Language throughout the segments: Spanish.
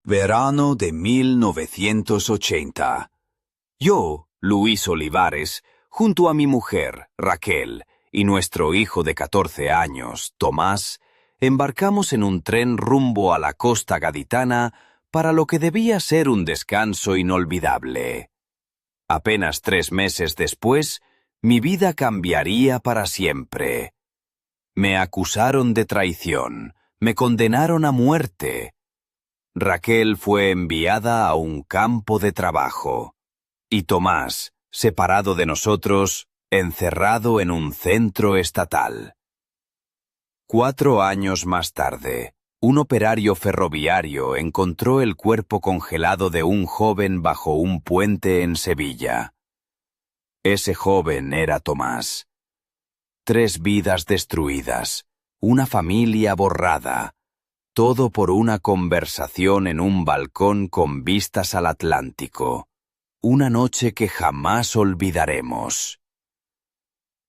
Verano de 1980. Yo, Luis Olivares, junto a mi mujer, Raquel, y nuestro hijo de 14 años, Tomás, embarcamos en un tren rumbo a la costa gaditana para lo que debía ser un descanso inolvidable. Apenas 3 meses después, mi vida cambiaría para siempre. Me acusaron de traición, me condenaron a muerte. Raquel fue enviada a un campo de trabajo, y Tomás, separado de nosotros, encerrado en un centro estatal. 4 años más tarde, un operario ferroviario encontró el cuerpo congelado de un joven bajo un puente en Sevilla. Ese joven era Tomás. 3 vidas destruidas, una familia borrada, todo por una conversación en un balcón con vistas al Atlántico. Una noche que jamás olvidaremos.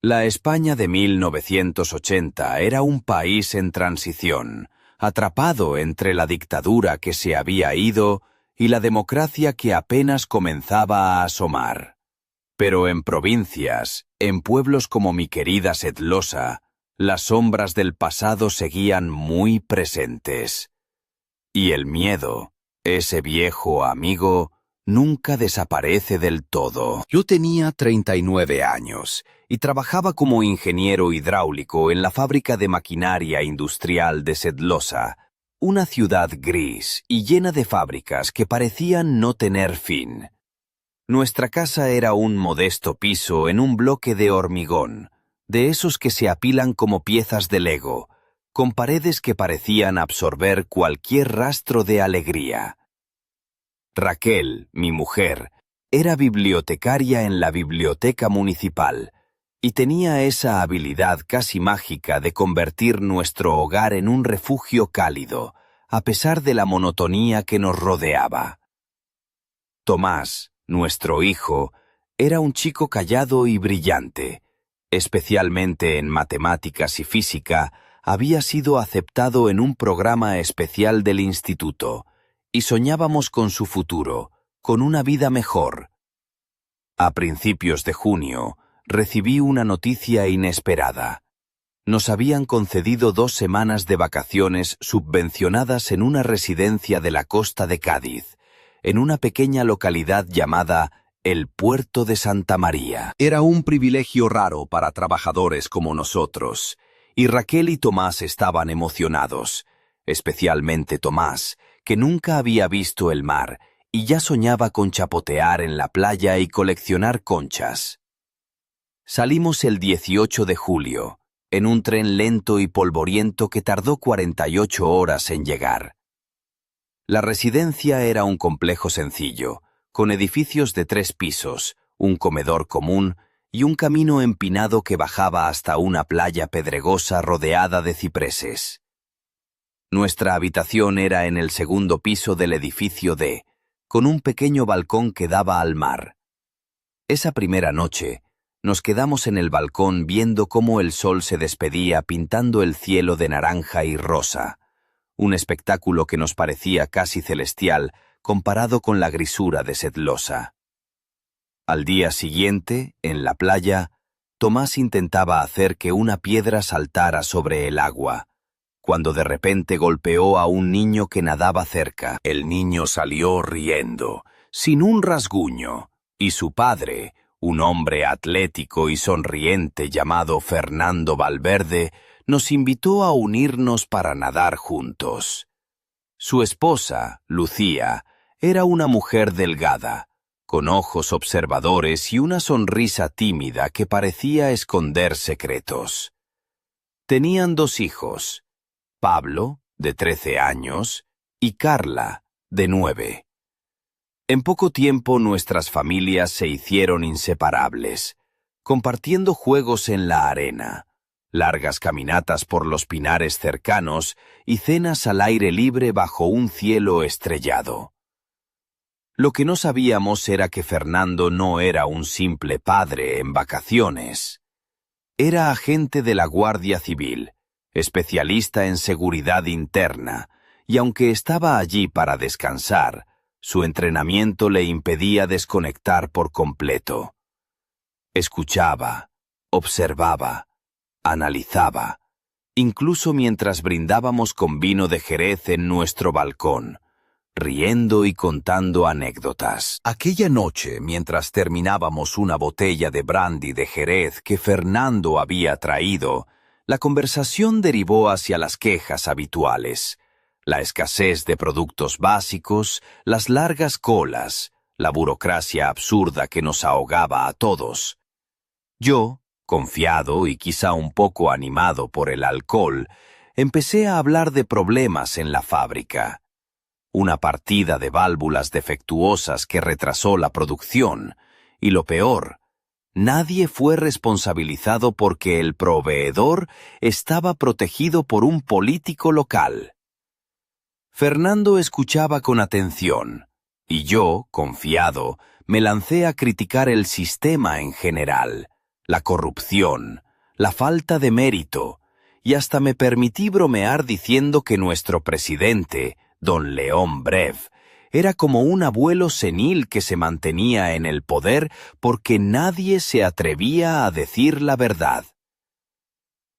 La España de 1980 era un país en transición, atrapado entre la dictadura que se había ido y la democracia que apenas comenzaba a asomar. Pero en provincias, en pueblos como mi querida Sedlosa, las sombras del pasado seguían muy presentes. Y el miedo, ese viejo amigo, nunca desaparece del todo. Yo tenía 39 años y trabajaba como ingeniero hidráulico en la fábrica de maquinaria industrial de Sedlosa, una ciudad gris y llena de fábricas que parecían no tener fin. Nuestra casa era un modesto piso en un bloque de hormigón, de esos que se apilan como piezas de Lego, con paredes que parecían absorber cualquier rastro de alegría. Raquel, mi mujer, era bibliotecaria en la biblioteca municipal y tenía esa habilidad casi mágica de convertir nuestro hogar en un refugio cálido, a pesar de la monotonía que nos rodeaba. Tomás, nuestro hijo, era un chico callado y brillante. Especialmente en matemáticas y física, había sido aceptado en un programa especial del instituto, y soñábamos con su futuro, con una vida mejor. A principios de junio, recibí una noticia inesperada. Nos habían concedido 2 semanas de vacaciones subvencionadas en una residencia de la costa de Cádiz, en una pequeña localidad llamada el Puerto de Santa María. Era un privilegio raro para trabajadores como nosotros, y Raquel y Tomás estaban emocionados, especialmente Tomás, que nunca había visto el mar y ya soñaba con chapotear en la playa y coleccionar conchas. Salimos el 18 de julio, en un tren lento y polvoriento que tardó 48 horas en llegar. La residencia era un complejo sencillo, con edificios de 3 pisos, un comedor común y un camino empinado que bajaba hasta una playa pedregosa rodeada de cipreses. Nuestra habitación era en el segundo piso del edificio D, con un pequeño balcón que daba al mar. Esa primera noche, nos quedamos en el balcón viendo cómo el sol se despedía pintando el cielo de naranja y rosa, un espectáculo que nos parecía casi celestial comparado con la grisura de Sedlosa. Al día siguiente, en la playa, Tomás intentaba hacer que una piedra saltara sobre el agua, cuando de repente golpeó a un niño que nadaba cerca. El niño salió riendo, sin un rasguño, y su padre, un hombre atlético y sonriente llamado Fernando Valverde, nos invitó a unirnos para nadar juntos. Su esposa, Lucía, era una mujer delgada, con ojos observadores y una sonrisa tímida que parecía esconder secretos. Tenían 2 hijos, Pablo, de 13 años, y Carla, de 9. En poco tiempo nuestras familias se hicieron inseparables, compartiendo juegos en la arena, largas caminatas por los pinares cercanos y cenas al aire libre bajo un cielo estrellado. Lo que no sabíamos era que Fernando no era un simple padre en vacaciones. Era agente de la Guardia Civil, especialista en seguridad interna, y aunque estaba allí para descansar, su entrenamiento le impedía desconectar por completo. Escuchaba, observaba, analizaba, incluso mientras brindábamos con vino de Jerez en nuestro balcón, riendo y contando anécdotas. Aquella noche, mientras terminábamos una botella de brandy de Jerez que Fernando había traído, la conversación derivó hacia las quejas habituales, la escasez de productos básicos, las largas colas, la burocracia absurda que nos ahogaba a todos. Yo, confiado y quizá un poco animado por el alcohol, empecé a hablar de problemas en la fábrica. Una partida de válvulas defectuosas que retrasó la producción, y lo peor, nadie fue responsabilizado porque el proveedor estaba protegido por un político local. Fernando escuchaba con atención, y yo, confiado, me lancé a criticar el sistema en general, la corrupción, la falta de mérito, y hasta me permití bromear diciendo que nuestro presidente, don León Brev, era como un abuelo senil que se mantenía en el poder porque nadie se atrevía a decir la verdad.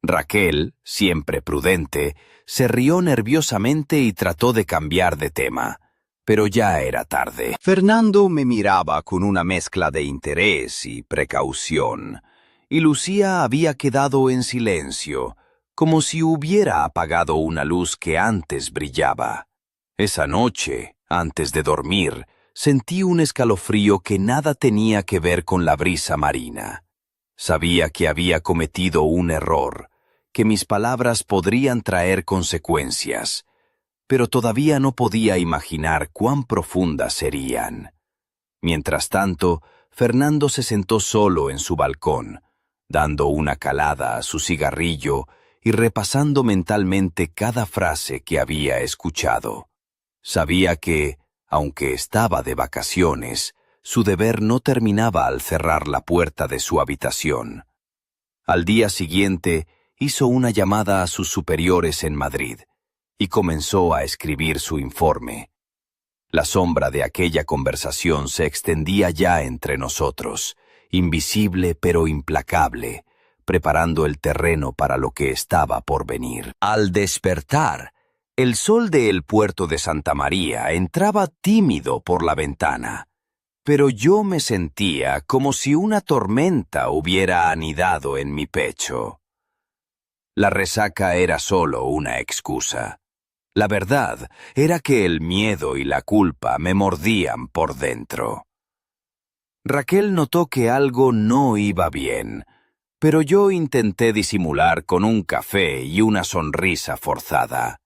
Raquel, siempre prudente, se rió nerviosamente y trató de cambiar de tema, pero ya era tarde. Fernando me miraba con una mezcla de interés y precaución, y Lucía había quedado en silencio, como si hubiera apagado una luz que antes brillaba. Esa noche, antes de dormir, sentí un escalofrío que nada tenía que ver con la brisa marina. Sabía que había cometido un error, que mis palabras podrían traer consecuencias, pero todavía no podía imaginar cuán profundas serían. Mientras tanto, Fernando se sentó solo en su balcón, dando una calada a su cigarrillo y repasando mentalmente cada frase que había escuchado. Sabía que, aunque estaba de vacaciones, su deber no terminaba al cerrar la puerta de su habitación. Al día siguiente, hizo una llamada a sus superiores en Madrid y comenzó a escribir su informe. La sombra de aquella conversación se extendía ya entre nosotros, invisible pero implacable, preparando el terreno para lo que estaba por venir. Al despertar, el sol del puerto de Santa María entraba tímido por la ventana, pero yo me sentía como si una tormenta hubiera anidado en mi pecho. La resaca era solo una excusa. La verdad era que el miedo y la culpa me mordían por dentro. Raquel notó que algo no iba bien, pero yo intenté disimular con un café y una sonrisa forzada.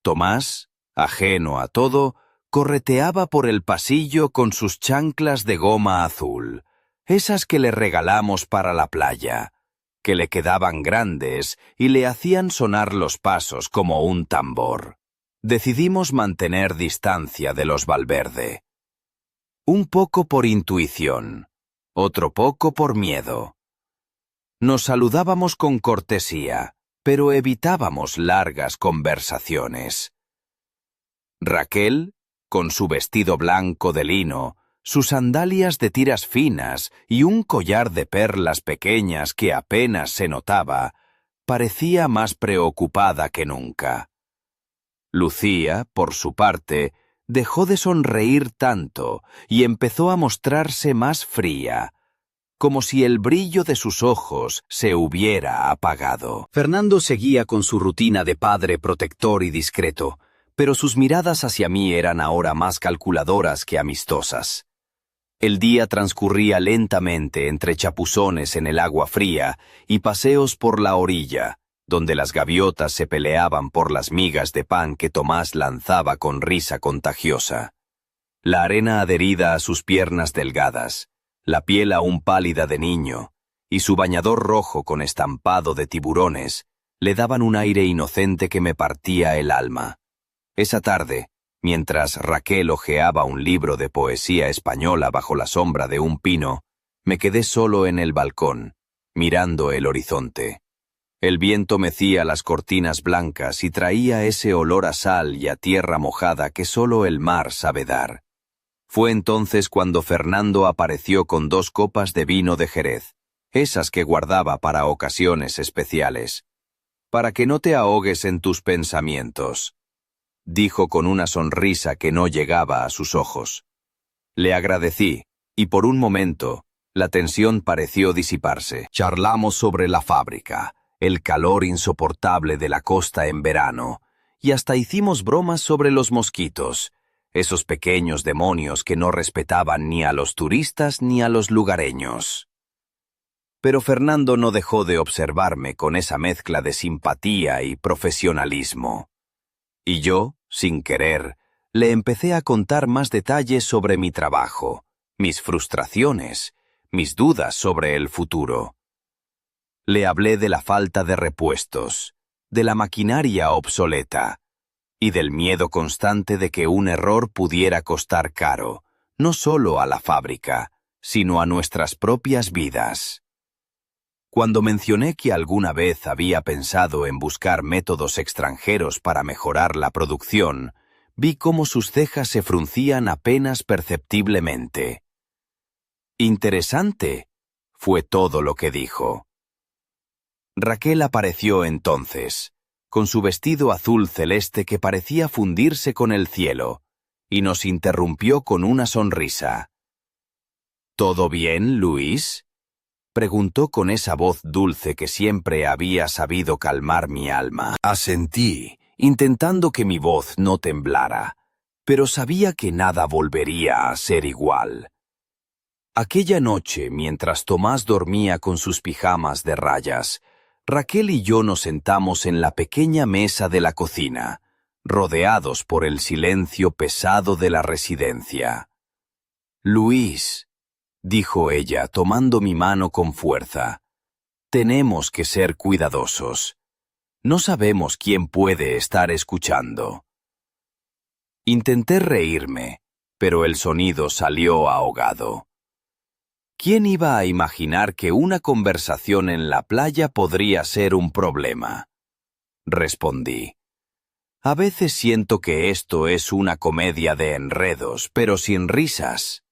Tomás, ajeno a todo, correteaba por el pasillo con sus chanclas de goma azul, esas que le regalamos para la playa, que le quedaban grandes y le hacían sonar los pasos como un tambor. Decidimos mantener distancia de los Valverde. Un poco por intuición, otro poco por miedo. Nos saludábamos con cortesía, pero evitábamos largas conversaciones. Raquel, con su vestido blanco de lino, sus sandalias de tiras finas y un collar de perlas pequeñas que apenas se notaba, parecía más preocupada que nunca. Lucía, por su parte, dejó de sonreír tanto y empezó a mostrarse más fría, como si el brillo de sus ojos se hubiera apagado. Fernando seguía con su rutina de padre protector y discreto, pero sus miradas hacia mí eran ahora más calculadoras que amistosas. El día transcurría lentamente entre chapuzones en el agua fría y paseos por la orilla, donde las gaviotas se peleaban por las migas de pan que Tomás lanzaba con risa contagiosa. La arena adherida a sus piernas delgadas, la piel aún pálida de niño, y su bañador rojo con estampado de tiburones, le daban un aire inocente que me partía el alma. Esa tarde, mientras Raquel hojeaba un libro de poesía española bajo la sombra de un pino, me quedé solo en el balcón, mirando el horizonte. El viento mecía las cortinas blancas y traía ese olor a sal y a tierra mojada que solo el mar sabe dar. Fue entonces cuando Fernando apareció con 2 copas de vino de Jerez, esas que guardaba para ocasiones especiales. «Para que no te ahogues en tus pensamientos», dijo con una sonrisa que no llegaba a sus ojos. Le agradecí, y por un momento, la tensión pareció disiparse. Charlamos sobre la fábrica, el calor insoportable de la costa en verano, y hasta hicimos bromas sobre los mosquitos, esos pequeños demonios que no respetaban ni a los turistas ni a los lugareños. Pero Fernando no dejó de observarme con esa mezcla de simpatía y profesionalismo. Y yo, sin querer, le empecé a contar más detalles sobre mi trabajo, mis frustraciones, mis dudas sobre el futuro. Le hablé de la falta de repuestos, de la maquinaria obsoleta, y del miedo constante de que un error pudiera costar caro, no solo a la fábrica, sino a nuestras propias vidas. Cuando mencioné que alguna vez había pensado en buscar métodos extranjeros para mejorar la producción, vi cómo sus cejas se fruncían apenas perceptiblemente. «Interesante», fue todo lo que dijo. Raquel apareció entonces, con su vestido azul celeste que parecía fundirse con el cielo, y nos interrumpió con una sonrisa. «¿Todo bien, Luis?», preguntó con esa voz dulce que siempre había sabido calmar mi alma. Asentí, intentando que mi voz no temblara, pero sabía que nada volvería a ser igual. Aquella noche, mientras Tomás dormía con sus pijamas de rayas, Raquel y yo nos sentamos en la pequeña mesa de la cocina, rodeados por el silencio pesado de la residencia. «Luis», dijo ella, tomando mi mano con fuerza, «tenemos que ser cuidadosos. No sabemos quién puede estar escuchando». Intenté reírme, pero el sonido salió ahogado. ¿Quién iba a imaginar que una conversación en la playa podría ser un problema? Respondí. A veces siento que esto es una comedia de enredos, pero sin risas.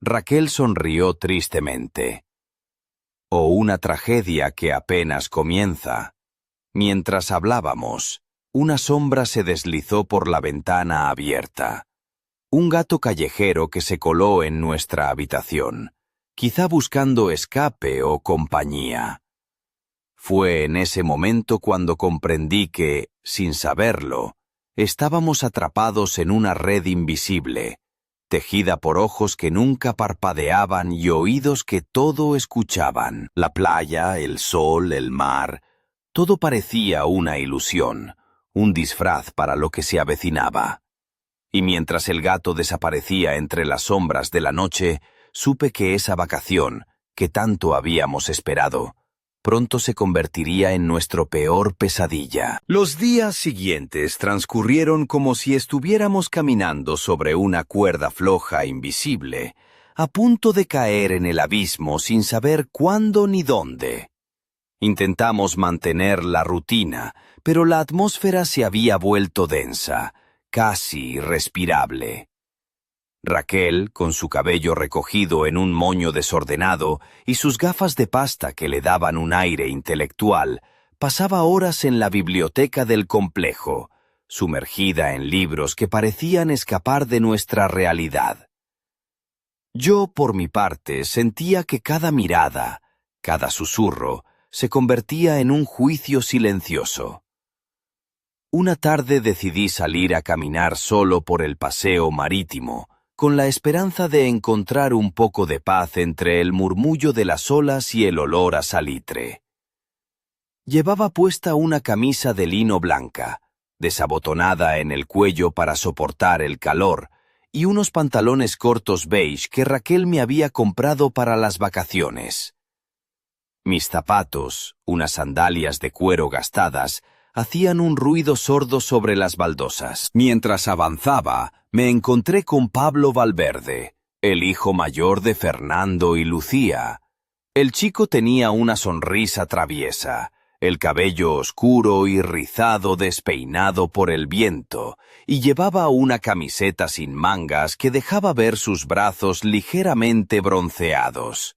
Raquel sonrió tristemente. O una tragedia que apenas comienza. Mientras hablábamos, una sombra se deslizó por la ventana abierta. Un gato callejero que se coló en nuestra habitación, quizá buscando escape o compañía. Fue en ese momento cuando comprendí que, sin saberlo, estábamos atrapados en una red invisible, tejida por ojos que nunca parpadeaban y oídos que todo escuchaban. La playa, el sol, el mar, todo parecía una ilusión, un disfraz para lo que se avecinaba. Y mientras el gato desaparecía entre las sombras de la noche, supe que esa vacación, que tanto habíamos esperado, pronto se convertiría en nuestro peor pesadilla. Los días siguientes transcurrieron como si estuviéramos caminando sobre una cuerda floja invisible, a punto de caer en el abismo sin saber cuándo ni dónde. Intentamos mantener la rutina, pero la atmósfera se había vuelto densa, casi irrespirable. Raquel, con su cabello recogido en un moño desordenado y sus gafas de pasta que le daban un aire intelectual, pasaba horas en la biblioteca del complejo, sumergida en libros que parecían escapar de nuestra realidad. Yo, por mi parte, sentía que cada mirada, cada susurro, se convertía en un juicio silencioso. Una tarde decidí salir a caminar solo por el paseo marítimo, con la esperanza de encontrar un poco de paz entre el murmullo de las olas y el olor a salitre. Llevaba puesta una camisa de lino blanca, desabotonada en el cuello para soportar el calor, y unos pantalones cortos beige que Raquel me había comprado para las vacaciones. Mis zapatos, unas sandalias de cuero gastadas, hacían un ruido sordo sobre las baldosas. Mientras avanzaba, me encontré con Pablo Valverde, el hijo mayor de Fernando y Lucía. El chico tenía una sonrisa traviesa, el cabello oscuro y rizado despeinado por el viento, y llevaba una camiseta sin mangas que dejaba ver sus brazos ligeramente bronceados.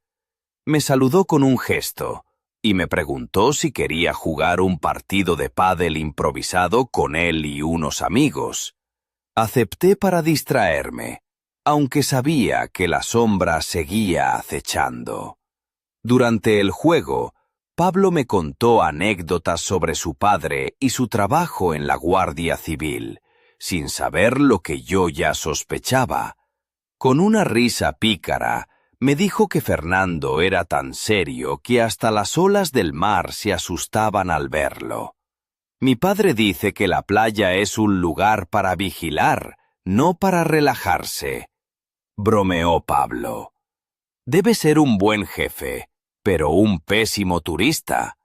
Me saludó con un gesto y me preguntó si quería jugar un partido de pádel improvisado con él y unos amigos. Acepté para distraerme, aunque sabía que la sombra seguía acechando. Durante el juego, Pablo me contó anécdotas sobre su padre y su trabajo en la Guardia Civil, sin saber lo que yo ya sospechaba. Con una risa pícara, me dijo que Fernando era tan serio que hasta las olas del mar se asustaban al verlo. Mi padre dice que la playa es un lugar para vigilar, no para relajarse. Bromeó Pablo. Debe ser un buen jefe, pero un pésimo turista.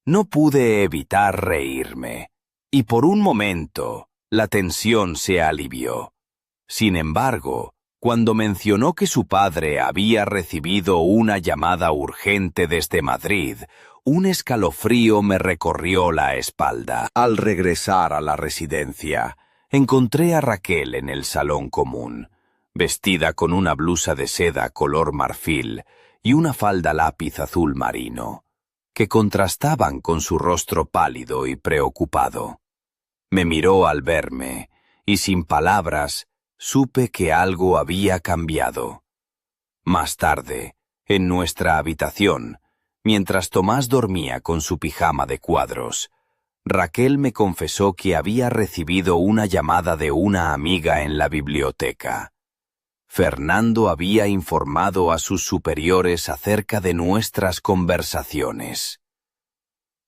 No pude evitar reírme, y por un momento la tensión se alivió. Sin embargo, cuando mencionó que su padre había recibido una llamada urgente desde Madrid, un escalofrío me recorrió la espalda. Al regresar a la residencia, encontré a Raquel en el salón común, vestida con una blusa de seda color marfil y una falda lápiz azul marino, que contrastaban con su rostro pálido y preocupado. Me miró al verme, y sin palabras, supe que algo había cambiado. Más tarde, en nuestra habitación, mientras Tomás dormía con su pijama de cuadros, Raquel me confesó que había recibido una llamada de una amiga en la biblioteca. Fernando había informado a sus superiores acerca de nuestras conversaciones.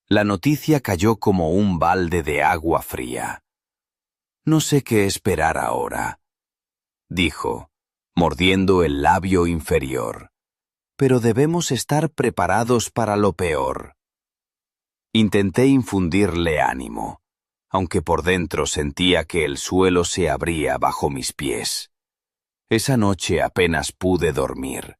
La noticia cayó como un balde de agua fría. No sé qué esperar ahora, dijo, mordiendo el labio inferior. Pero debemos estar preparados para lo peor. Intenté infundirle ánimo, aunque por dentro sentía que el suelo se abría bajo mis pies. Esa noche apenas pude dormir,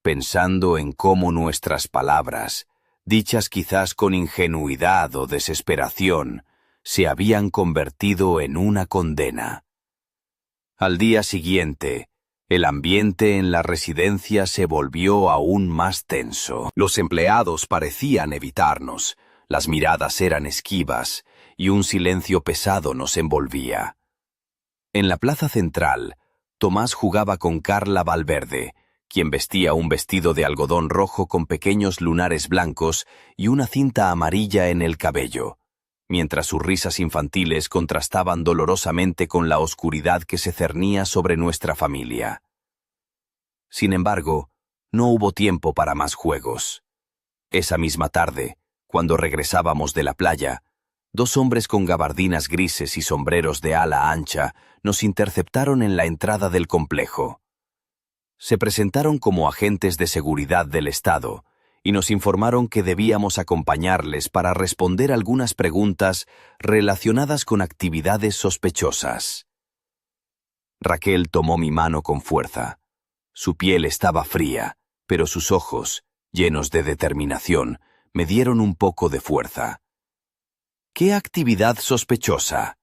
pensando en cómo nuestras palabras, dichas quizás con ingenuidad o desesperación, se habían convertido en una condena. Al día siguiente, el ambiente en la residencia se volvió aún más tenso. Los empleados parecían evitarnos, las miradas eran esquivas y un silencio pesado nos envolvía. En la plaza central, Tomás jugaba con Carla Valverde, quien vestía un vestido de algodón rojo con pequeños lunares blancos y una cinta amarilla en el cabello, mientras sus risas infantiles contrastaban dolorosamente con la oscuridad que se cernía sobre nuestra familia. Sin embargo, no hubo tiempo para más juegos. Esa misma tarde, cuando regresábamos de la playa, dos hombres con gabardinas grises y sombreros de ala ancha nos interceptaron en la entrada del complejo. Se presentaron como agentes de seguridad del Estado y nos informaron que debíamos acompañarles para responder algunas preguntas relacionadas con actividades sospechosas. Raquel tomó mi mano con fuerza. Su piel estaba fría, pero sus ojos, llenos de determinación, me dieron un poco de fuerza. ¿Qué actividad sospechosa?,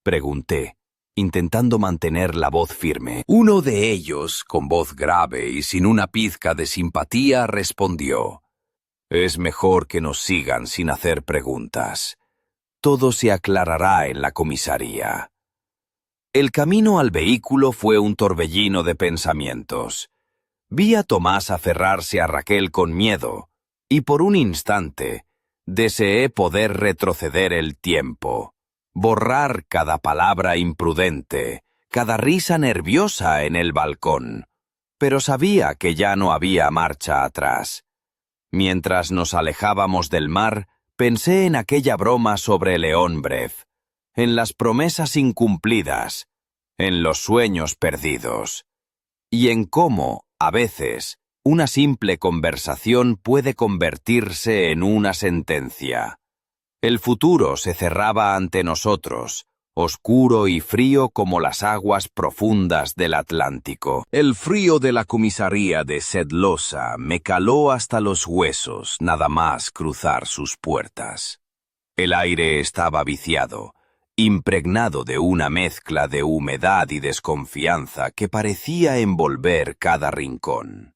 pregunté, intentando mantener la voz firme. Uno de ellos, con voz grave y sin una pizca de simpatía, respondió: «Es mejor que nos sigan sin hacer preguntas. Todo se aclarará en la comisaría». El camino al vehículo fue un torbellino de pensamientos. Vi a Tomás aferrarse a Raquel con miedo, y por un instante deseé poder retroceder el tiempo, borrar cada palabra imprudente, cada risa nerviosa en el balcón, pero sabía que ya no había marcha atrás. Mientras nos alejábamos del mar, pensé en aquella broma sobre León Brev, en las promesas incumplidas, en los sueños perdidos, y en cómo, a veces, una simple conversación puede convertirse en una sentencia. El futuro se cerraba ante nosotros, oscuro y frío como las aguas profundas del Atlántico. El frío de la comisaría de Sedlosa me caló hasta los huesos nada más cruzar sus puertas. El aire estaba viciado, impregnado de una mezcla de humedad y desconfianza que parecía envolver cada rincón.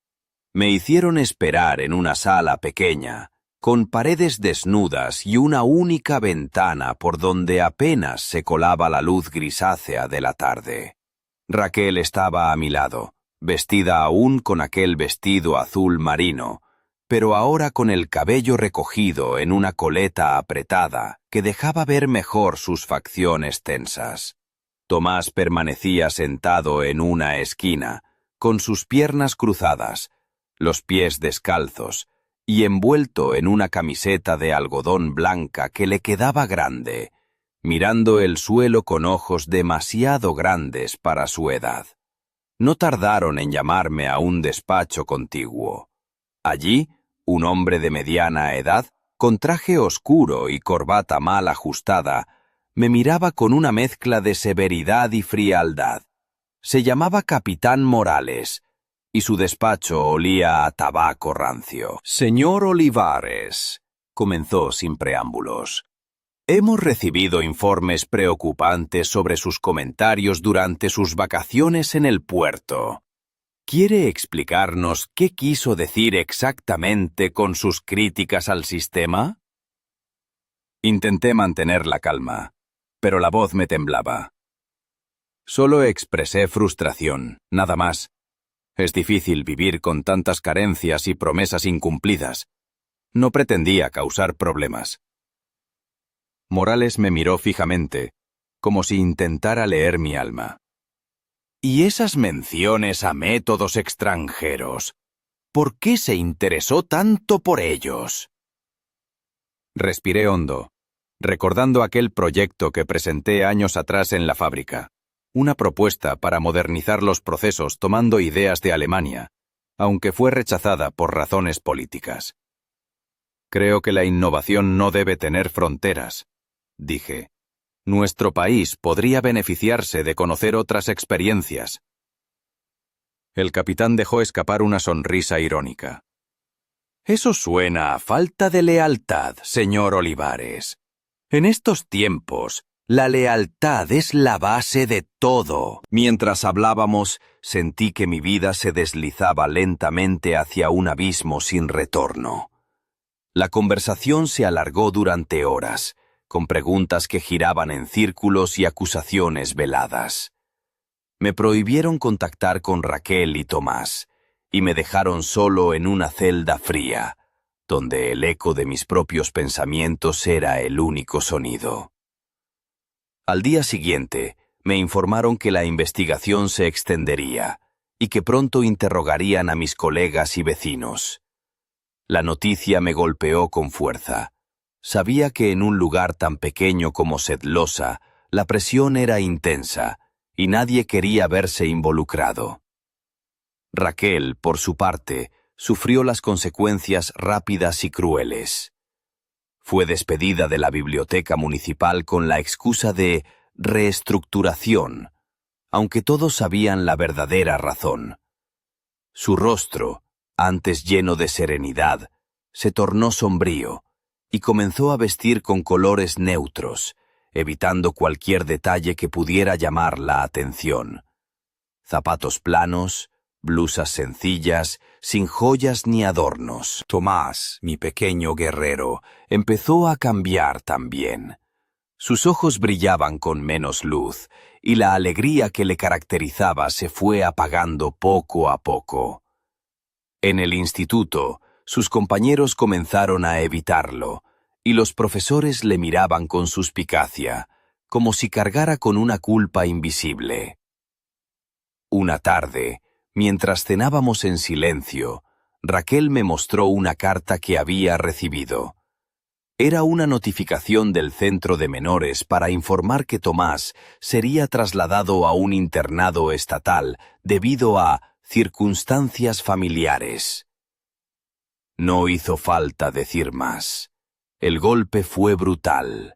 Me hicieron esperar en una sala pequeña, con paredes desnudas y una única ventana por donde apenas se colaba la luz grisácea de la tarde. Raquel estaba a mi lado, vestida aún con aquel vestido azul marino, pero ahora con el cabello recogido en una coleta apretada que dejaba ver mejor sus facciones tensas. Tomás permanecía sentado en una esquina, con sus piernas cruzadas, los pies descalzos, y envuelto en una camiseta de algodón blanca que le quedaba grande, mirando el suelo con ojos demasiado grandes para su edad. No tardaron en llamarme a un despacho contiguo. Allí, un hombre de mediana edad, con traje oscuro y corbata mal ajustada, me miraba con una mezcla de severidad y frialdad. Se llamaba Capitán Morales, y su despacho olía a tabaco rancio. «Señor Olivares», comenzó sin preámbulos, «hemos recibido informes preocupantes sobre sus comentarios durante sus vacaciones en el puerto. ¿Quiere explicarnos qué quiso decir exactamente con sus críticas al sistema?» Intenté mantener la calma, pero la voz me temblaba. Solo expresé frustración, nada más. Es difícil vivir con tantas carencias y promesas incumplidas. No pretendía causar problemas. Morales me miró fijamente, como si intentara leer mi alma. ¿Y esas menciones a métodos extranjeros? ¿Por qué se interesó tanto por ellos? Respiré hondo, recordando aquel proyecto que presenté años atrás en la fábrica. Una propuesta para modernizar los procesos tomando ideas de Alemania, aunque fue rechazada por razones políticas. Creo que la innovación no debe tener fronteras, dije. Nuestro país podría beneficiarse de conocer otras experiencias. El capitán dejó escapar una sonrisa irónica. Eso suena a falta de lealtad, señor Olivares. En estos tiempos, la lealtad es la base de todo. Mientras hablábamos, sentí que mi vida se deslizaba lentamente hacia un abismo sin retorno. La conversación se alargó durante horas, con preguntas que giraban en círculos y acusaciones veladas. Me prohibieron contactar con Raquel y Tomás, y me dejaron solo en una celda fría, donde el eco de mis propios pensamientos era el único sonido. Al día siguiente, me informaron que la investigación se extendería y que pronto interrogarían a mis colegas y vecinos. La noticia me golpeó con fuerza. Sabía que en un lugar tan pequeño como Sedlosa, la presión era intensa y nadie quería verse involucrado. Raquel, por su parte, sufrió las consecuencias rápidas y crueles. Fue despedida de la biblioteca municipal con la excusa de reestructuración, aunque todos sabían la verdadera razón. Su rostro, antes lleno de serenidad, se tornó sombrío y comenzó a vestir con colores neutros, evitando cualquier detalle que pudiera llamar la atención. Zapatos planos, blusas sencillas, sin joyas ni adornos. Tomás, mi pequeño guerrero, empezó a cambiar también. Sus ojos brillaban con menos luz, y la alegría que le caracterizaba se fue apagando poco a poco. En el instituto, sus compañeros comenzaron a evitarlo, y los profesores le miraban con suspicacia, como si cargara con una culpa invisible. Una tarde, mientras cenábamos en silencio, Raquel me mostró una carta que había recibido. Era una notificación del centro de menores para informar que Tomás sería trasladado a un internado estatal debido a circunstancias familiares. No hizo falta decir más. El golpe fue brutal.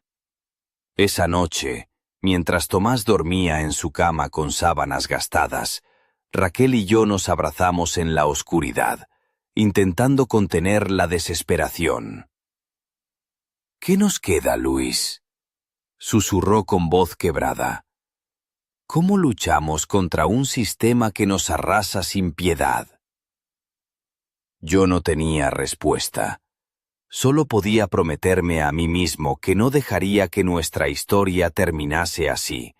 Esa noche, Mientras Tomás dormía en su cama con sábanas gastadas, Raquel y yo nos abrazamos en la oscuridad, intentando contener la desesperación. «¿Qué nos queda, Luis?», susurró con voz quebrada. «¿Cómo luchamos contra un sistema que nos arrasa sin piedad?». Yo no tenía respuesta. Solo podía prometerme a mí mismo que no dejaría que nuestra historia terminase así,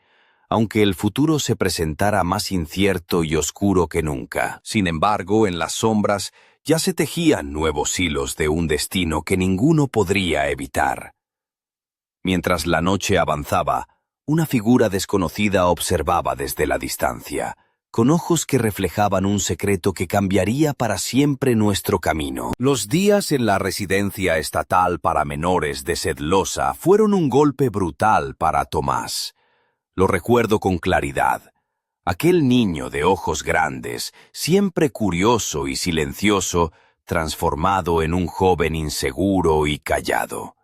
aunque el futuro se presentara más incierto y oscuro que nunca. Sin embargo, en las sombras ya se tejían nuevos hilos de un destino que ninguno podría evitar. Mientras la noche avanzaba, una figura desconocida observaba desde la distancia, con ojos que reflejaban un secreto que cambiaría para siempre nuestro camino. Los días en la residencia estatal para menores de Sedlosa fueron un golpe brutal para Tomás. Lo recuerdo con claridad. Aquel niño de ojos grandes, siempre curioso y silencioso, transformado en un joven inseguro y callado,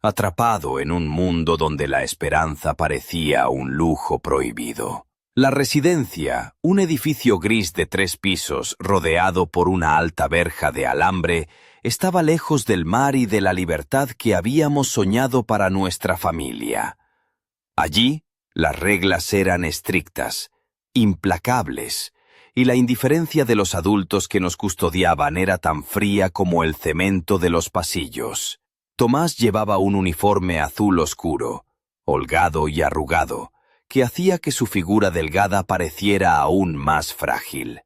atrapado en un mundo donde la esperanza parecía un lujo prohibido. La residencia, un edificio gris de 3 pisos rodeado por una alta verja de alambre, estaba lejos del mar y de la libertad que habíamos soñado para nuestra familia. Allí, las reglas eran estrictas, implacables, y la indiferencia de los adultos que nos custodiaban era tan fría como el cemento de los pasillos. Tomás llevaba un uniforme azul oscuro, holgado y arrugado, que hacía que su figura delgada pareciera aún más frágil.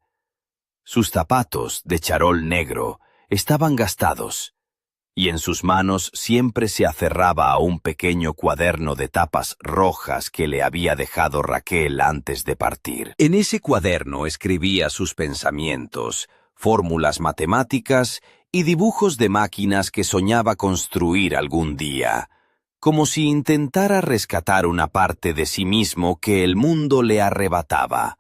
Sus zapatos, de charol negro, estaban gastados, y en sus manos siempre se aferraba a un pequeño cuaderno de tapas rojas que le había dejado Raquel antes de partir. En ese cuaderno escribía sus pensamientos, fórmulas matemáticas y dibujos de máquinas que soñaba construir algún día, como si intentara rescatar una parte de sí mismo que el mundo le arrebataba.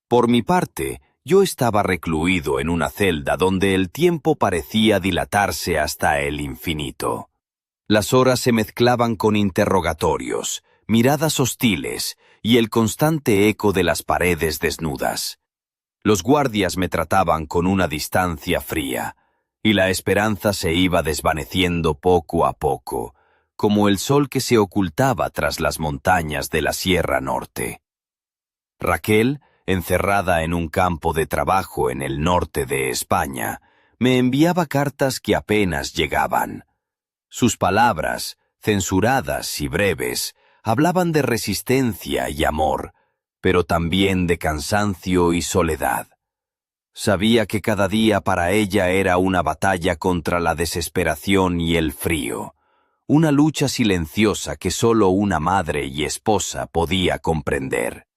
Por mi parte, yo estaba recluido en una celda donde el tiempo parecía dilatarse hasta el infinito. Las horas se mezclaban con interrogatorios, miradas hostiles y el constante eco de las paredes desnudas. Los guardias me trataban con una distancia fría, y la esperanza se iba desvaneciendo poco a poco, como el sol que se ocultaba tras las montañas de la Sierra Norte. Raquel, encerrada en un campo de trabajo en el norte de España, me enviaba cartas que apenas llegaban. Sus palabras, censuradas y breves, hablaban de resistencia y amor, pero también de cansancio y soledad. Sabía que cada día para ella era una batalla contra la desesperación y el frío, una lucha silenciosa que solo una madre y esposa podía comprender.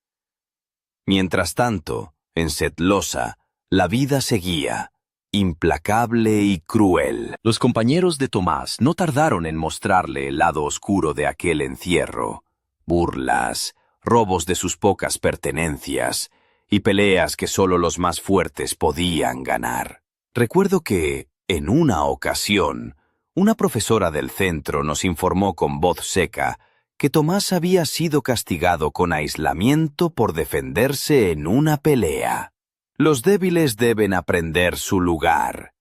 Mientras tanto, en Sedlosa, la vida seguía, implacable y cruel. Los compañeros de Tomás no tardaron en mostrarle el lado oscuro de aquel encierro: burlas, robos de sus pocas pertenencias y peleas que solo los más fuertes podían ganar. Recuerdo que, en una ocasión, una profesora del centro nos informó con voz seca que Tomás había sido castigado con aislamiento por defenderse en una pelea. «Los débiles deben aprender su lugar»,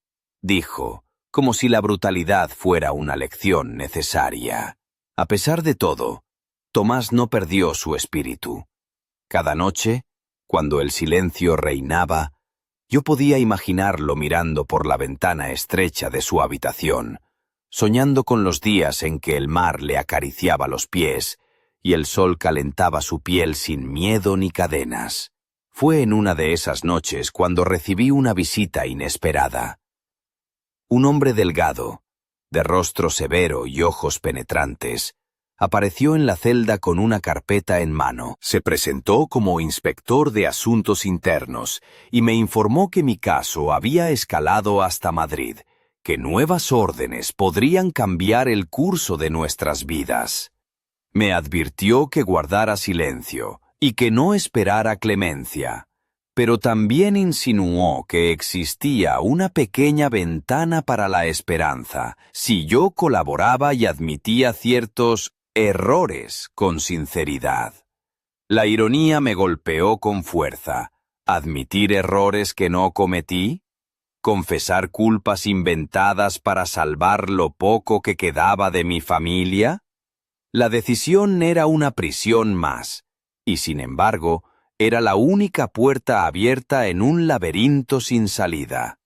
dijo, como si la brutalidad fuera una lección necesaria. A pesar de todo, Tomás no perdió su espíritu. Cada noche, cuando el silencio reinaba, yo podía imaginarlo mirando por la ventana estrecha de su habitación, soñando con los días en que el mar le acariciaba los pies y el sol calentaba su piel sin miedo ni cadenas. Fue en una de esas noches cuando recibí una visita inesperada. Un hombre delgado, de rostro severo y ojos penetrantes, apareció en la celda con una carpeta en mano. Se presentó como inspector de asuntos internos y me informó que mi caso había escalado hasta Madrid, que nuevas órdenes podrían cambiar el curso de nuestras vidas. Me advirtió que guardara silencio y que no esperara clemencia, pero también insinuó que existía una pequeña ventana para la esperanza si yo colaboraba y admitía ciertos errores con sinceridad. La ironía me golpeó con fuerza. ¿Admitir errores que no cometí? ¿Confesar culpas inventadas para salvar lo poco que quedaba de mi familia? La decisión era una prisión más, y sin embargo, era la única puerta abierta en un laberinto sin salida.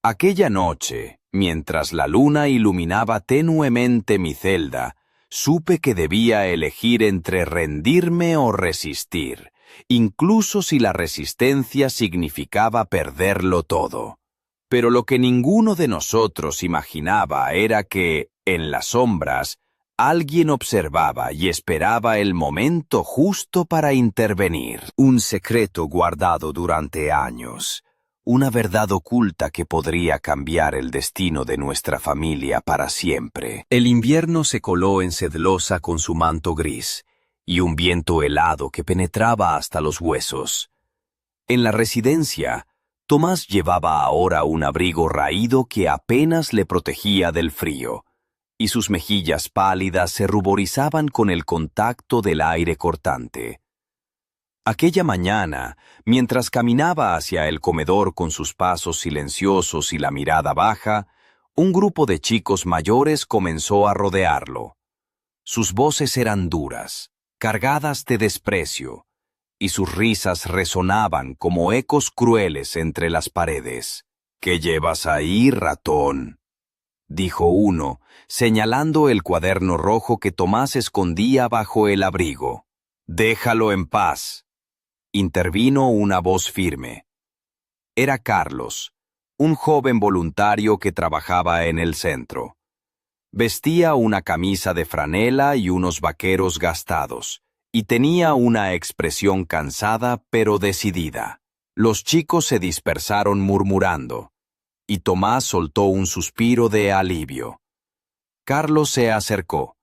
Aquella noche, mientras la luna iluminaba tenuemente mi celda, supe que debía elegir entre rendirme o resistir, incluso si la resistencia significaba perderlo todo. Pero lo que ninguno de nosotros imaginaba era que, en las sombras, alguien observaba y esperaba el momento justo para intervenir. Un secreto guardado durante años, una verdad oculta que podría cambiar el destino de nuestra familia para siempre. El invierno se coló en sedlosa con su manto gris, y un viento helado que penetraba hasta los huesos. En la residencia, Tomás llevaba ahora un abrigo raído que apenas le protegía del frío, y sus mejillas pálidas se ruborizaban con el contacto del aire cortante. Aquella mañana, mientras caminaba hacia el comedor con sus pasos silenciosos y la mirada baja, un grupo de chicos mayores comenzó a rodearlo. Sus voces eran duras, cargadas de desprecio, y sus risas resonaban como ecos crueles entre las paredes. «¿Qué llevas ahí, ratón?», dijo uno, señalando el cuaderno rojo que Tomás escondía bajo el abrigo. «Déjalo en paz», intervino una voz firme. Era Carlos, un joven voluntario que trabajaba en el centro. Vestía una camisa de franela y unos vaqueros gastados, y tenía una expresión cansada pero decidida. Los chicos se dispersaron murmurando, y Tomás soltó un suspiro de alivio. Carlos se acercó,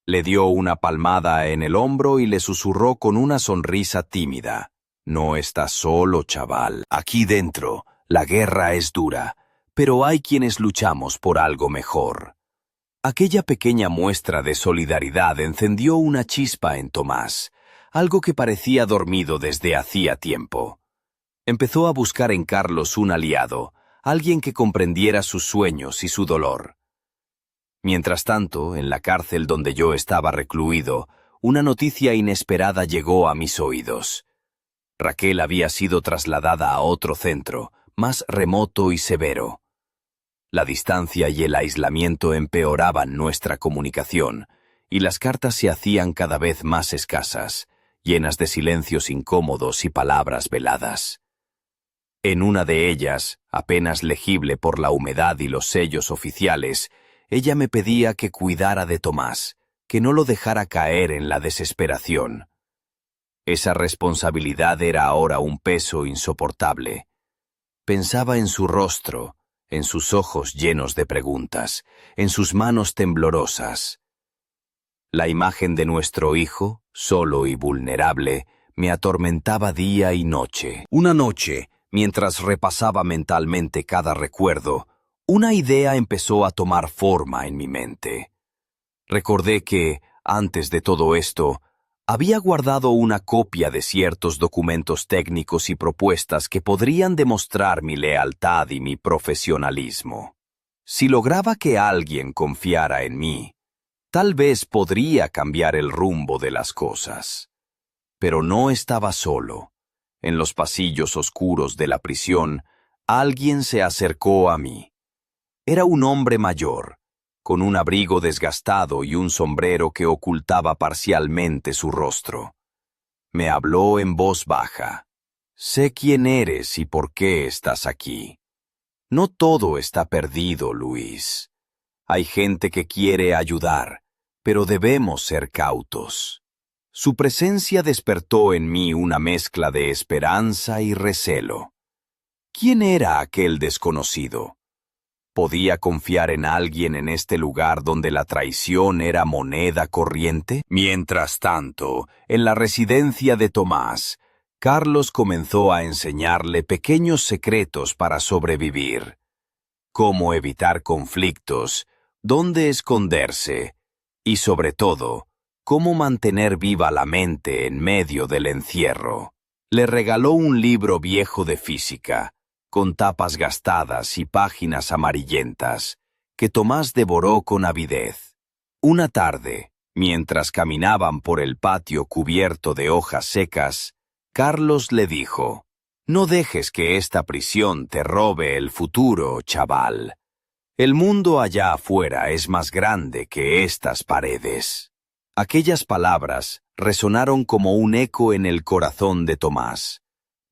le dio una palmada en el hombro y le susurró con una sonrisa tímida: «No estás solo, chaval. Aquí dentro, la guerra es dura, pero hay quienes luchamos por algo mejor». Aquella pequeña muestra de solidaridad encendió una chispa en Tomás, algo que parecía dormido desde hacía tiempo. Empezó a buscar en Carlos un aliado, alguien que comprendiera sus sueños y su dolor. Mientras tanto, en la cárcel donde yo estaba recluido, una noticia inesperada llegó a mis oídos. Raquel había sido trasladada a otro centro, más remoto y severo. La distancia y el aislamiento empeoraban nuestra comunicación, y las cartas se hacían cada vez más escasas, llenas de silencios incómodos y palabras veladas. En una de ellas, apenas legible por la humedad y los sellos oficiales, ella me pedía que cuidara de Tomás, que no lo dejara caer en la desesperación. Esa responsabilidad era ahora un peso insoportable. Pensaba en su rostro, en sus ojos llenos de preguntas, en sus manos temblorosas. La imagen de nuestro hijo, solo y vulnerable, me atormentaba día y noche. Una noche, mientras repasaba mentalmente cada recuerdo, una idea empezó a tomar forma en mi mente. Recordé que, antes de todo esto, había guardado una copia de ciertos documentos técnicos y propuestas que podrían demostrar mi lealtad y mi profesionalismo. Si lograba que alguien confiara en mí, tal vez podría cambiar el rumbo de las cosas. Pero no estaba solo. En los pasillos oscuros de la prisión, alguien se acercó a mí. Era un hombre mayor, con un abrigo desgastado y un sombrero que ocultaba parcialmente su rostro. Me habló en voz baja. «Sé quién eres y por qué estás aquí. No todo está perdido, Luis. Hay gente que quiere ayudar, pero debemos ser cautos». Su presencia despertó en mí una mezcla de esperanza y recelo. ¿Quién era aquel desconocido? ¿Podía confiar en alguien en este lugar donde la traición era moneda corriente? Mientras tanto, en la residencia de Tomás, Carlos comenzó a enseñarle pequeños secretos para sobrevivir. Cómo evitar conflictos, dónde esconderse y, sobre todo, cómo mantener viva la mente en medio del encierro. Le regaló un libro viejo de física, con tapas gastadas y páginas amarillentas, que Tomás devoró con avidez. Una tarde, mientras caminaban por el patio cubierto de hojas secas, Carlos le dijo: «No dejes que esta prisión te robe el futuro, chaval. El mundo allá afuera es más grande que estas paredes». Aquellas palabras resonaron como un eco en el corazón de Tomás,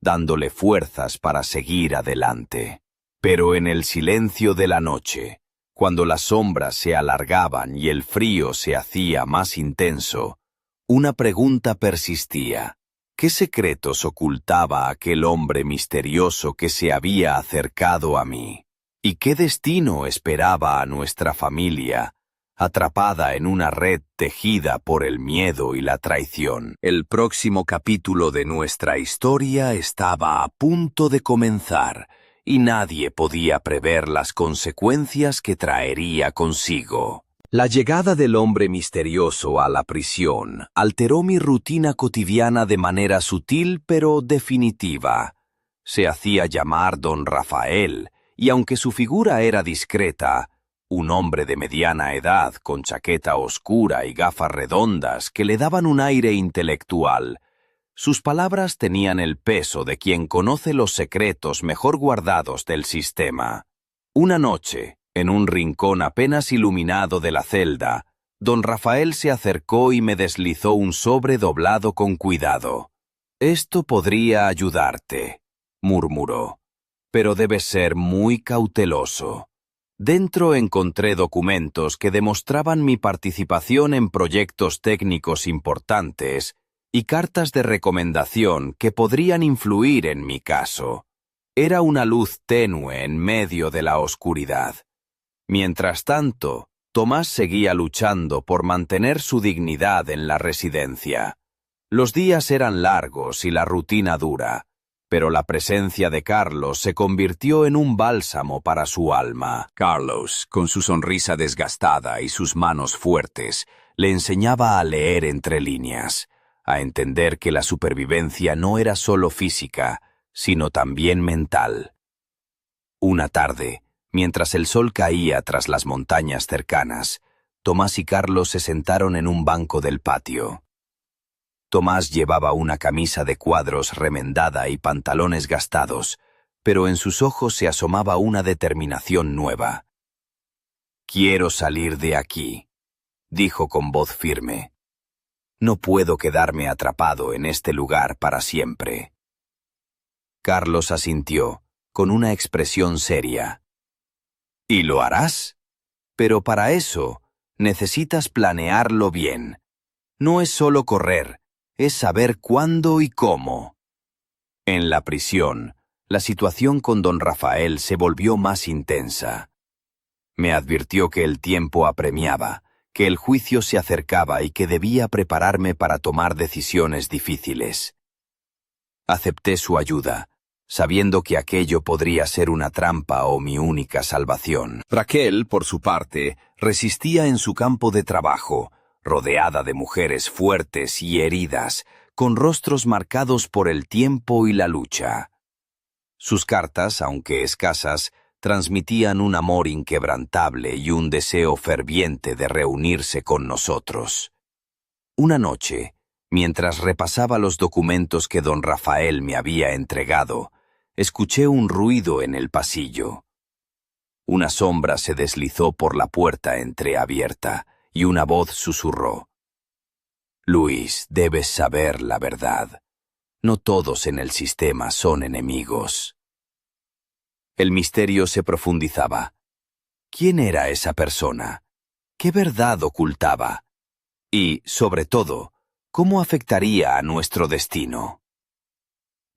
dándole fuerzas para seguir adelante. Pero en el silencio de la noche, cuando las sombras se alargaban y el frío se hacía más intenso, una pregunta persistía. ¿Qué secretos ocultaba aquel hombre misterioso que se había acercado a mí? ¿Y qué destino esperaba a nuestra familia, atrapada en una red tejida por el miedo y la traición? El próximo capítulo de nuestra historia estaba a punto de comenzar, y nadie podía prever las consecuencias que traería consigo. La llegada del hombre misterioso a la prisión alteró mi rutina cotidiana de manera sutil pero definitiva. Se hacía llamar Don Rafael, y aunque su figura era discreta, un hombre de mediana edad con chaqueta oscura y gafas redondas que le daban un aire intelectual, sus palabras tenían el peso de quien conoce los secretos mejor guardados del sistema. Una noche, en un rincón apenas iluminado de la celda, don Rafael se acercó y me deslizó un sobre doblado con cuidado. «Esto podría ayudarte», murmuró, «pero debes ser muy cauteloso». Dentro encontré documentos que demostraban mi participación en proyectos técnicos importantes y cartas de recomendación que podrían influir en mi caso. Era una luz tenue en medio de la oscuridad. Mientras tanto, Tomás seguía luchando por mantener su dignidad en la residencia. Los días eran largos y la rutina dura, pero la presencia de Carlos se convirtió en un bálsamo para su alma. Carlos, con su sonrisa desgastada y sus manos fuertes, le enseñaba a leer entre líneas, a entender que la supervivencia no era solo física, sino también mental. Una tarde, mientras el sol caía tras las montañas cercanas, Tomás y Carlos se sentaron en un banco del patio. Tomás llevaba una camisa de cuadros remendada y pantalones gastados, pero en sus ojos se asomaba una determinación nueva. «Quiero salir de aquí», dijo con voz firme. «No puedo quedarme atrapado en este lugar para siempre». Carlos asintió, con una expresión seria. «¿Y lo harás? Pero para eso necesitas planearlo bien. No es solo correr, es saber cuándo y cómo». En la prisión, la situación con don Rafael se volvió más intensa. Me advirtió que el tiempo apremiaba, que el juicio se acercaba y que debía prepararme para tomar decisiones difíciles. Acepté su ayuda, sabiendo que aquello podría ser una trampa o mi única salvación. Raquel, por su parte, resistía en su campo de trabajo, rodeada de mujeres fuertes y heridas, con rostros marcados por el tiempo y la lucha. Sus cartas, aunque escasas, transmitían un amor inquebrantable y un deseo ferviente de reunirse con nosotros. Una noche, mientras repasaba los documentos que don Rafael me había entregado, escuché un ruido en el pasillo. Una sombra se deslizó por la puerta entreabierta y una voz susurró: «Luis, debes saber la verdad. No todos en el sistema son enemigos». El misterio se profundizaba. ¿Quién era esa persona? ¿Qué verdad ocultaba? Y, sobre todo, ¿cómo afectaría a nuestro destino?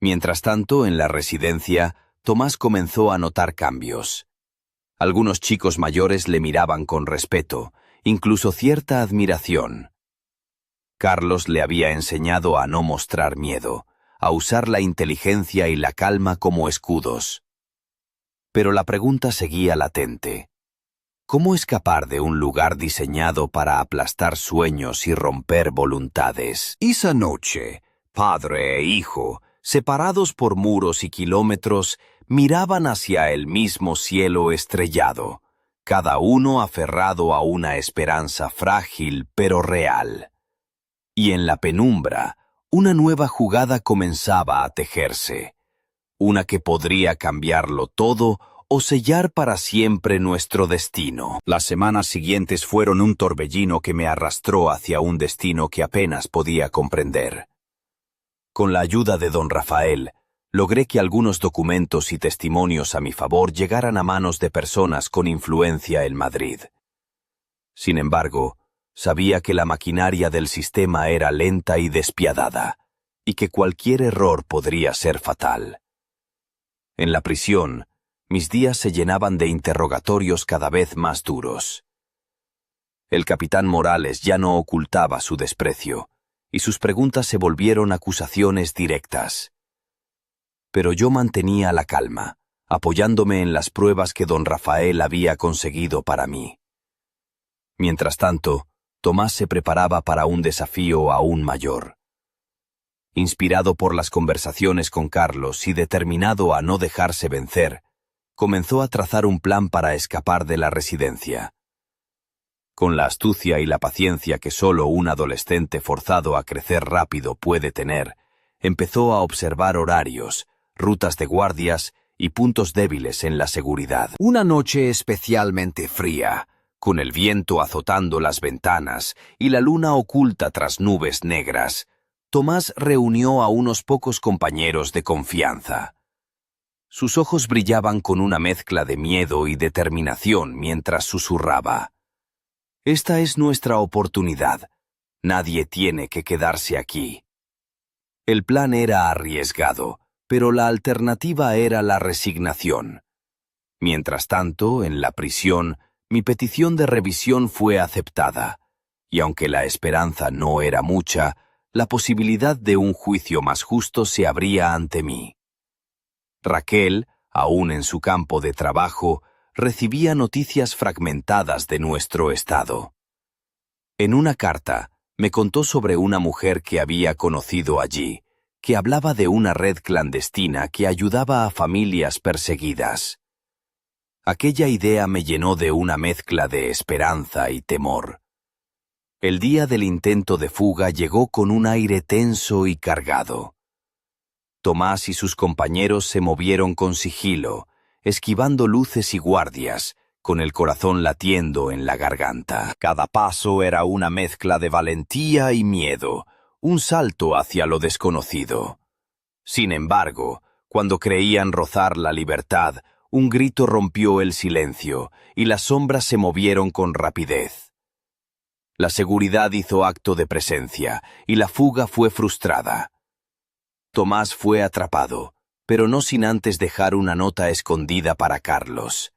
Mientras tanto, en la residencia, Tomás comenzó a notar cambios. Algunos chicos mayores le miraban con respeto, incluso cierta admiración. Carlos le había enseñado a no mostrar miedo, a usar la inteligencia y la calma como escudos. Pero la pregunta seguía latente. ¿Cómo escapar de un lugar diseñado para aplastar sueños y romper voluntades? Esa noche, padre e hijo, separados por muros y kilómetros, miraban hacia el mismo cielo estrellado, cada uno aferrado a una esperanza frágil pero real. Y en la penumbra, una nueva jugada comenzaba a tejerse, una que podría cambiarlo todo o sellar para siempre nuestro destino. Las semanas siguientes fueron un torbellino que me arrastró hacia un destino que apenas podía comprender. Con la ayuda de don Rafael, logré que algunos documentos y testimonios a mi favor llegaran a manos de personas con influencia en Madrid. Sin embargo, sabía que la maquinaria del sistema era lenta y despiadada, y que cualquier error podría ser fatal. En la prisión, mis días se llenaban de interrogatorios cada vez más duros. El capitán Morales ya no ocultaba su desprecio, y sus preguntas se volvieron acusaciones directas. Pero yo mantenía la calma, apoyándome en las pruebas que don Rafael había conseguido para mí. Mientras tanto, Tomás se preparaba para un desafío aún mayor. Inspirado por las conversaciones con Carlos y determinado a no dejarse vencer, comenzó a trazar un plan para escapar de la residencia. Con la astucia y la paciencia que solo un adolescente forzado a crecer rápido puede tener, empezó a observar horarios, rutas de guardias y puntos débiles en la seguridad. Una noche especialmente fría, con el viento azotando las ventanas y la luna oculta tras nubes negras, Tomás reunió a unos pocos compañeros de confianza. Sus ojos brillaban con una mezcla de miedo y determinación mientras susurraba: «Esta es nuestra oportunidad. Nadie tiene que quedarse aquí». El plan era arriesgado, pero la alternativa era la resignación. Mientras tanto, en la prisión, mi petición de revisión fue aceptada, y aunque la esperanza no era mucha, la posibilidad de un juicio más justo se abría ante mí. Raquel, aún en su campo de trabajo, recibía noticias fragmentadas de nuestro estado. En una carta, me contó sobre una mujer que había conocido allí, que hablaba de una red clandestina que ayudaba a familias perseguidas. Aquella idea me llenó de una mezcla de esperanza y temor. El día del intento de fuga llegó con un aire tenso y cargado. Tomás y sus compañeros se movieron con sigilo, esquivando luces y guardias, con el corazón latiendo en la garganta. Cada paso era una mezcla de valentía y miedo, un salto hacia lo desconocido. Sin embargo, cuando creían rozar la libertad, un grito rompió el silencio, y las sombras se movieron con rapidez. La seguridad hizo acto de presencia, y la fuga fue frustrada. Tomás fue atrapado, pero no sin antes dejar una nota escondida para Carlos.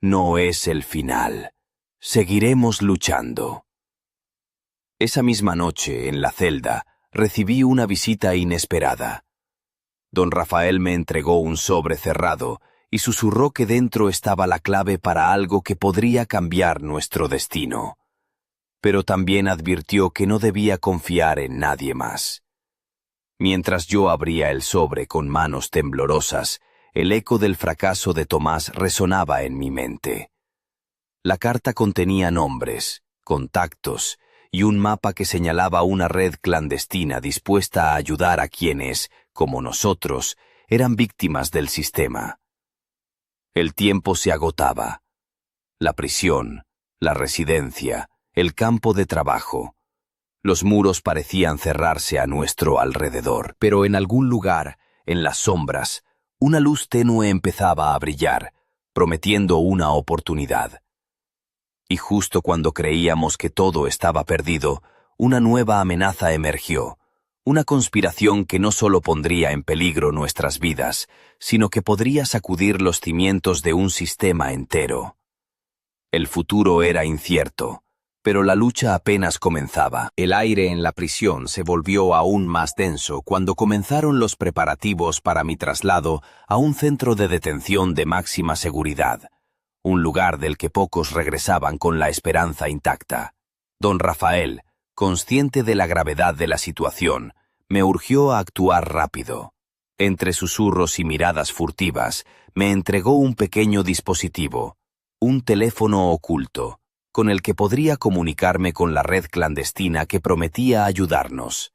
No es el final. Seguiremos luchando. Esa misma noche, en la celda, recibí una visita inesperada. Don Rafael me entregó un sobre cerrado y susurró que dentro estaba la clave para algo que podría cambiar nuestro destino. Pero también advirtió que no debía confiar en nadie más. Mientras yo abría el sobre con manos temblorosas, el eco del fracaso de Tomás resonaba en mi mente. La carta contenía nombres, contactos y un mapa que señalaba una red clandestina dispuesta a ayudar a quienes, como nosotros, eran víctimas del sistema. El tiempo se agotaba. La prisión, la residencia, el campo de trabajo. Los muros parecían cerrarse a nuestro alrededor, pero en algún lugar, en las sombras, una luz tenue empezaba a brillar, prometiendo una oportunidad. Y justo cuando creíamos que todo estaba perdido, una nueva amenaza emergió, una conspiración que no solo pondría en peligro nuestras vidas, sino que podría sacudir los cimientos de un sistema entero. El futuro era incierto, pero la lucha apenas comenzaba. El aire en la prisión se volvió aún más denso cuando comenzaron los preparativos para mi traslado a un centro de detención de máxima seguridad, un lugar del que pocos regresaban con la esperanza intacta. Don Rafael, consciente de la gravedad de la situación, me urgió a actuar rápido. Entre susurros y miradas furtivas, me entregó un pequeño dispositivo, un teléfono oculto, con el que podría comunicarme con la red clandestina que prometía ayudarnos.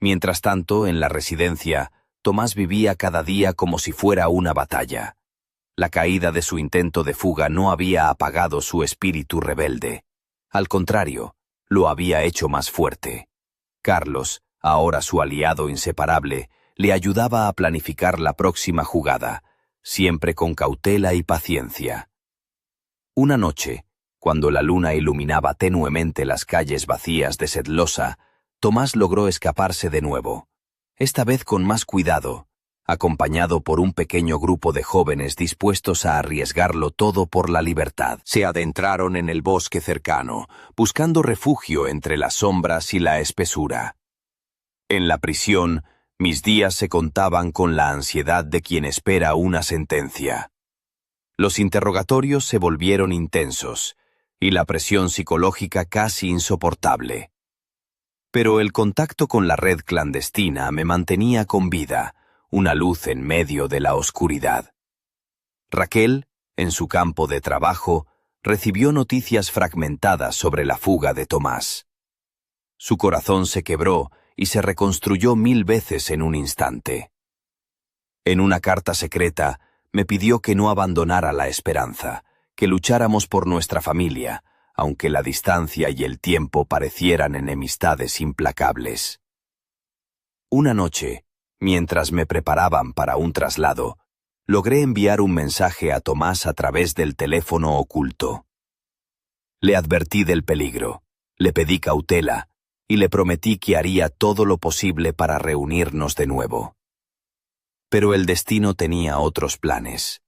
Mientras tanto, en la residencia, Tomás vivía cada día como si fuera una batalla. La caída de su intento de fuga no había apagado su espíritu rebelde. Al contrario, lo había hecho más fuerte. Carlos, ahora su aliado inseparable, le ayudaba a planificar la próxima jugada, siempre con cautela y paciencia. Una noche, cuando la luna iluminaba tenuemente las calles vacías de Sedlosa, Tomás logró escaparse de nuevo, esta vez con más cuidado, acompañado por un pequeño grupo de jóvenes dispuestos a arriesgarlo todo por la libertad. Se adentraron en el bosque cercano, buscando refugio entre las sombras y la espesura. En la prisión, mis días se contaban con la ansiedad de quien espera una sentencia. Los interrogatorios se volvieron intensos, y la presión psicológica casi insoportable. Pero el contacto con la red clandestina me mantenía con vida, una luz en medio de la oscuridad. Raquel, en su campo de trabajo, recibió noticias fragmentadas sobre la fuga de Tomás. Su corazón se quebró y se reconstruyó 1000 veces en un instante. En una carta secreta, me pidió que no abandonara la esperanza, que lucháramos por nuestra familia, aunque la distancia y el tiempo parecieran enemistades implacables. Una noche, mientras me preparaban para un traslado, logré enviar un mensaje a Tomás a través del teléfono oculto. Le advertí del peligro, le pedí cautela y le prometí que haría todo lo posible para reunirnos de nuevo. Pero el destino tenía otros planes.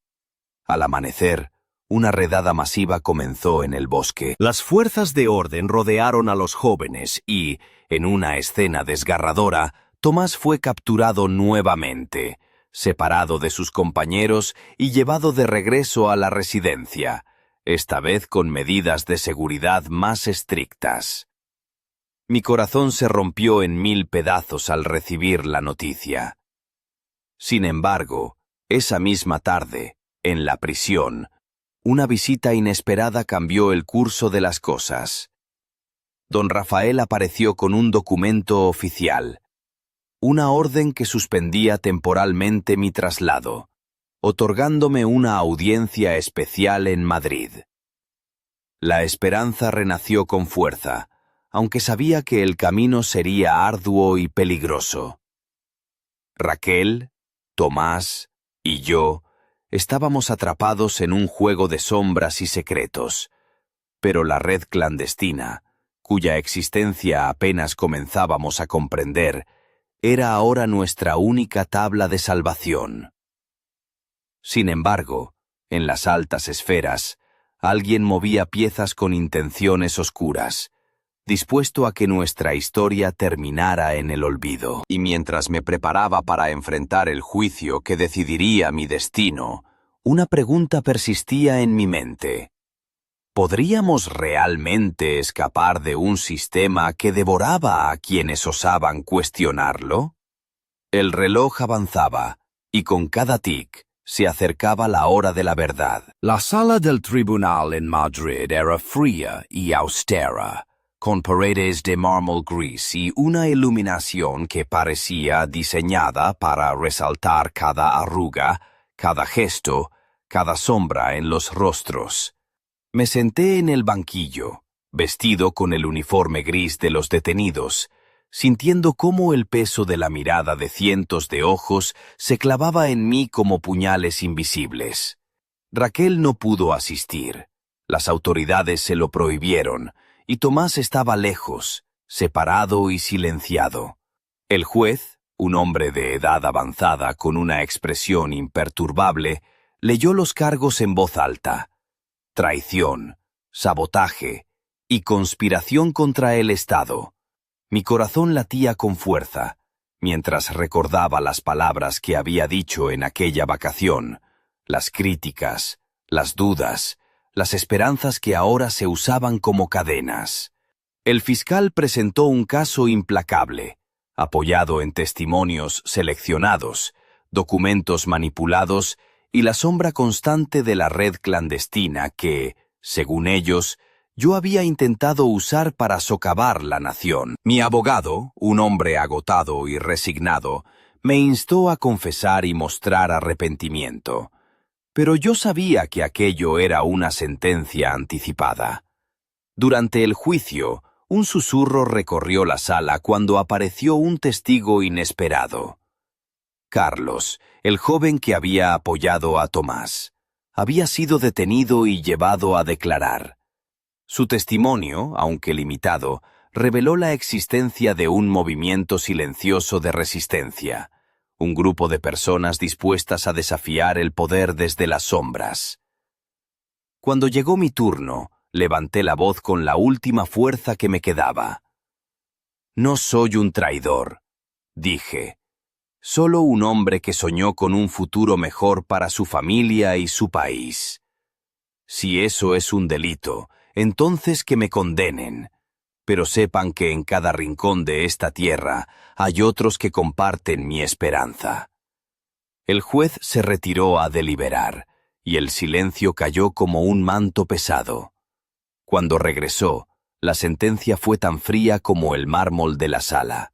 Al amanecer, una redada masiva comenzó en el bosque. Las fuerzas de orden rodearon a los jóvenes y, en una escena desgarradora, Tomás fue capturado nuevamente, separado de sus compañeros y llevado de regreso a la residencia, esta vez con medidas de seguridad más estrictas. Mi corazón se rompió en 1000 pedazos al recibir la noticia. Sin embargo, esa misma tarde, en la prisión, una visita inesperada cambió el curso de las cosas. Don Rafael apareció con un documento oficial, una orden que suspendía temporalmente mi traslado, otorgándome una audiencia especial en Madrid. La esperanza renació con fuerza, aunque sabía que el camino sería arduo y peligroso. Raquel, Tomás y yo estábamos atrapados en un juego de sombras y secretos, pero la red clandestina, cuya existencia apenas comenzábamos a comprender, era ahora nuestra única tabla de salvación. Sin embargo, en las altas esferas, alguien movía piezas con intenciones oscuras, dispuesto a que nuestra historia terminara en el olvido. Y mientras me preparaba para enfrentar el juicio que decidiría mi destino, una pregunta persistía en mi mente. ¿Podríamos realmente escapar de un sistema que devoraba a quienes osaban cuestionarlo? El reloj avanzaba, y con cada tic se acercaba la hora de la verdad. La sala del tribunal en Madrid era fría y austera, con paredes de mármol gris y una iluminación que parecía diseñada para resaltar cada arruga, cada gesto, cada sombra en los rostros. Me senté en el banquillo, vestido con el uniforme gris de los detenidos, sintiendo cómo el peso de la mirada de cientos de ojos se clavaba en mí como puñales invisibles. Raquel no pudo asistir. Las autoridades se lo prohibieron, y Tomás estaba lejos, separado y silenciado. El juez, un hombre de edad avanzada con una expresión imperturbable, leyó los cargos en voz alta. Traición, sabotaje y conspiración contra el Estado. Mi corazón latía con fuerza, mientras recordaba las palabras que había dicho en aquella vacación, las críticas, las dudas, las esperanzas que ahora se usaban como cadenas. El fiscal presentó un caso implacable, apoyado en testimonios seleccionados, documentos manipulados y la sombra constante de la red clandestina que, según ellos, yo había intentado usar para socavar la nación. Mi abogado, un hombre agotado y resignado, me instó a confesar y mostrar arrepentimiento. Pero yo sabía que aquello era una sentencia anticipada. Durante el juicio, un susurro recorrió la sala cuando apareció un testigo inesperado. Carlos, el joven que había apoyado a Tomás, había sido detenido y llevado a declarar. Su testimonio, aunque limitado, reveló la existencia de un movimiento silencioso de resistencia, un grupo de personas dispuestas a desafiar el poder desde las sombras. Cuando llegó mi turno, levanté la voz con la última fuerza que me quedaba. No soy un traidor, dije. Solo un hombre que soñó con un futuro mejor para su familia y su país. Si eso es un delito, entonces que me condenen. Pero sepan que en cada rincón de esta tierra hay otros que comparten mi esperanza. El juez se retiró a deliberar, y el silencio cayó como un manto pesado. Cuando regresó, la sentencia fue tan fría como el mármol de la sala.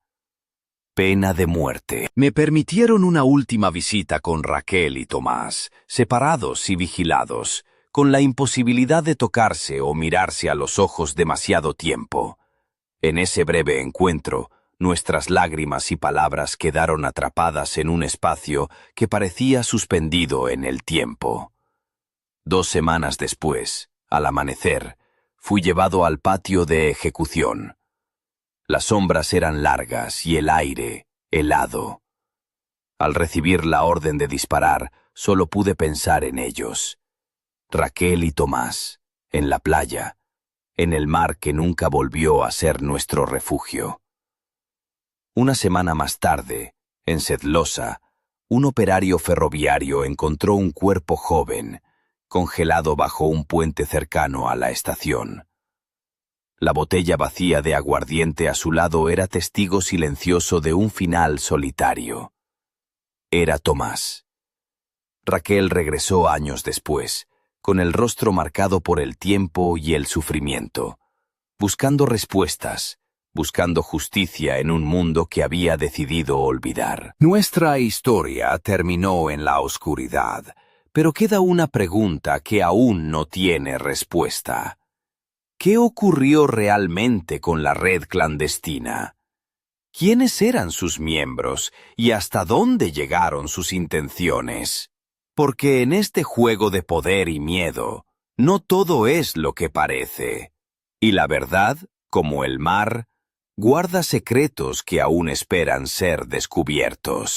Pena de muerte. Me permitieron una última visita con Raquel y Tomás, separados y vigilados, con la imposibilidad de tocarse o mirarse a los ojos demasiado tiempo. En ese breve encuentro, nuestras lágrimas y palabras quedaron atrapadas en un espacio que parecía suspendido en el tiempo. 2 semanas después, al amanecer, fui llevado al patio de ejecución. Las sombras eran largas y el aire helado. Al recibir la orden de disparar, solo pude pensar en ellos. Raquel y Tomás, en la playa, en el mar que nunca volvió a ser nuestro refugio. Una semana más tarde, en Sedlosa, un operario ferroviario encontró un cuerpo joven, congelado bajo un puente cercano a la estación. La botella vacía de aguardiente a su lado era testigo silencioso de un final solitario. Era Tomás. Raquel regresó años después, con el rostro marcado por el tiempo y el sufrimiento, buscando respuestas, buscando justicia en un mundo que había decidido olvidar. Nuestra historia terminó en la oscuridad, pero queda una pregunta que aún no tiene respuesta. ¿Qué ocurrió realmente con la red clandestina? ¿Quiénes eran sus miembros y hasta dónde llegaron sus intenciones? Porque en este juego de poder y miedo, no todo es lo que parece. Y la verdad, como el mar, guarda secretos que aún esperan ser descubiertos.